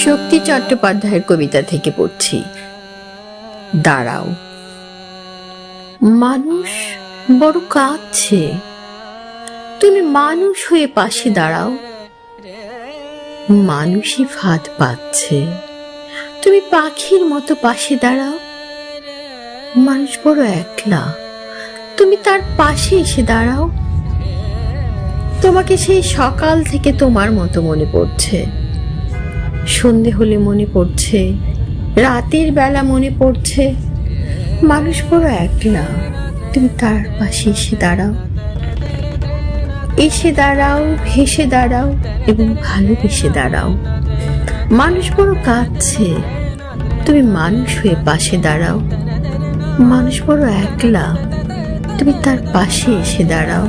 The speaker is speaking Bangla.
শক্তি চট্টোপাধ্যায়ের কবিতা থেকে পড়ছি। দাঁড়াও। মানুষ বড় কাঁদছে, তুমি মানুষ হয়ে পাশে দাঁড়াও। মানুষই ফাঁদ পাচ্ছে, তুমি পাখির মতো পাশে দাঁড়াও। মানুষ বড় একলা, তুমি তার পাশে এসে দাঁড়াও। তোমাকে সেই সকাল থেকে তোমার মতো মনে পড়ছে, সন্ধে হলে মনে পড়ছে, রাতের বেলা মনে পড়ছে। মানুষ বড় একলা, তুমি তার পাশে এসে দাঁড়াও। এসে দাঁড়াও, ভেসে দাঁড়াও এবং ভালোবেসে দাঁড়াও। মানুষ বড় কাঁদছে, তুমি মানুষ হয়ে পাশে দাঁড়াও। মানুষ বড় একলা, তুমি তার পাশে এসে দাঁড়াও।